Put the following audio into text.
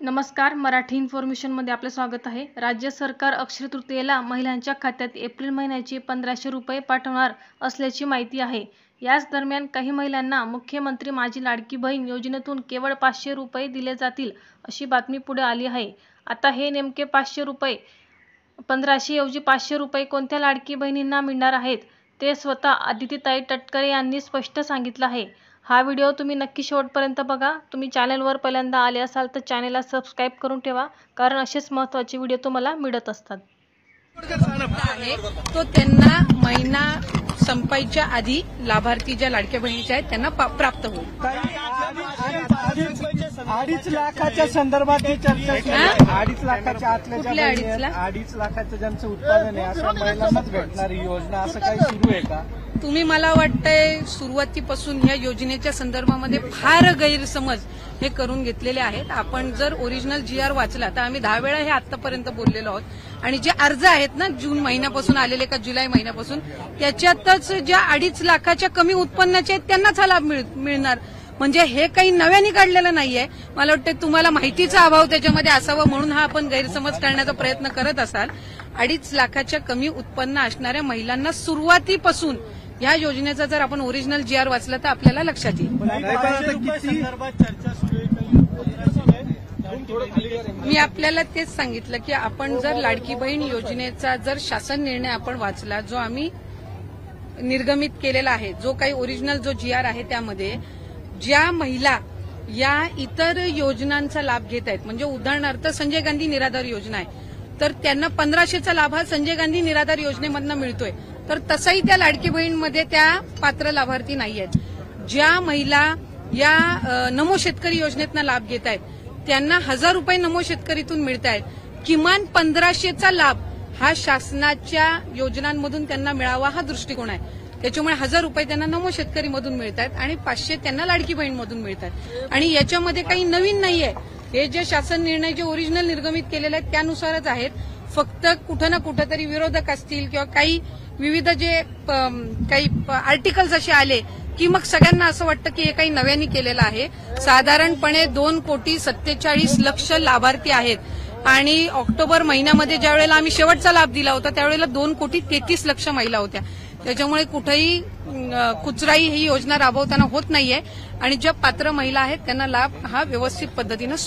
नमस्कार, मराठी इन्फॉर्मेशनमध्ये आपले स्वागत आहे। राज्य सरकार अक्षय तृतीयेला महिलांच्या खात्यात एप्रिल महिन्याचे 1500 रुपये पाठवणार असल्याची माहिती आहे। याच दरम्यान काही महिलांना मुख्यमंत्री माझी लाडकी बहीण योजनेतून केवळ 500 रुपये दिले जातील अशी बातमी पुढे आली आहे। आता हे नेमके 500 रुपये 1500 ऐवजी 500 रुपये कोणत्या लाडकी बहिणींना मिळणार आहेत ते स्वतः आदितीताई तटकरे यांनी स्पष्ट सांगितलं आहे। हा व्हिडिओ तुम्ही नक्की शेवटपर्यंत बघा। तुम्ही चॅनलवर पहिल्यांदा आले असाल तर चॅनलला सबस्क्राइब करून ठेवा, कारण असेच महत्त्वाचे व्हिडिओ तुम्हाला मिळत असतात। तो त्यांना महिना संपायच्या आधी लाभार्थी ज्या लाडक्या बहिणीच्या आहेत त्यांना प्राप्त होईल। 2.5 लाखाच्या संदर्भात चर्चा 2.5 लाखाच्या आतल्या 2.5 लाखाचं ज्यांचं उत्पादन आहे अशा महिलांनाच भेटणारी योजना असं काही सुरू आहे का? तुम्ही मला वाटतंय सुरुवातीपासून ह्या योजनेच्या संदर्भामध्ये फार गैरसमज हे करून घेतलेले आहेत। आपण जर ओरिजिनल GR वाचला तर आम्ही 10 वेळा हे आतापर्यंत बोललेलो आहोत आणि जे अर्ज आहेत ना जून महिन्यापासून आलेले का जुलै महिन्यापासून त्याच्यातच ज्या 2.5 लाखाच्या कमी उत्पन्नाचे आहेत त्यांनाच हा लाभ मिळणार। म्हणजे हे काही नव्याने काढलेलं नाहीये। मला वाटतं तुम्हाला माहितीचा अभाव त्याच्यामध्ये असावा म्हणून हा आपण गैरसमज करण्याचा प्रयत्न करत असाल। 2.5 लाखाच्या कमी उत्पन्न असणाऱ्या महिलांना सुरुवातीपासून या योजनेचा जर आपण ओरिजिनल GR वाचला तर आपल्याला लक्षात येईल। मी आपल्याला तेच सांगितलं की आपण जर लाडकी बहीण योजनेचा जर शासन निर्णय आपण वाचला जो आम्ही निर्गमित केलेला आहे, जो काही ओरिजिनल जो GR आहे त्यामध्ये ज्या महिला या इतर योजनांचा लाभ घेत आहेत, म्हणजे उदाहरणार्थ संजय गांधी निराधार योजना आहे तर त्यांना 1500चा लाभ हा संजय गांधी निराधार योजनेमधनं मिळतोय, तर तसाही त्या लाडकी बहीणमध्ये त्या पात्र लाभार्थी नाही आहेत। ज्या महिला या नमो शेतकरी योजनेतनं लाभ घेत आहेत त्यांना 1000 रुपये नमो शेतकरीतून मिळत आहेत। किमान 1500चा लाभ हा शासनाच्या योजनांमधून त्यांना मिळावा हा दृष्टिकोन आहे। त्याच्यामुळे 1000 रुपये त्यांना नमो शेतकरी मधून मिळत आहेत आणि 500 त्यांना लाडकी बहीण मधून मिळतात आणि याच्यामध्ये काही नवीन नाहीये। हे जे शासन निर्णय जे ओरिजिनल निर्गमित केलेले आहेत त्यानुसारच आहेत। फक्त कुठं ना कुठं तरी विरोधक असतील किंवा काही विविध जे काही आर्टिकल्स असे आले की मग सगळ्यांना असं वाटतं की हे काही नव्याने केलेलं आहे। साधारणपणे 2,47,00,000 लाभार्थी आहेत आणि ऑक्टोबर महिन्यामध्ये ज्या वेळेला आम्ही शेवटचा लाभ दिला होता त्यावेळेला 2,33,00,000 महिला होत्या। त्याच्यामुळे कुठेही कुचराई ही योजना राबवताना होत नाहीये आणि ज्या पात्र महिला आहेत त्यांना लाभ हा व्यवस्थित पद्धतीने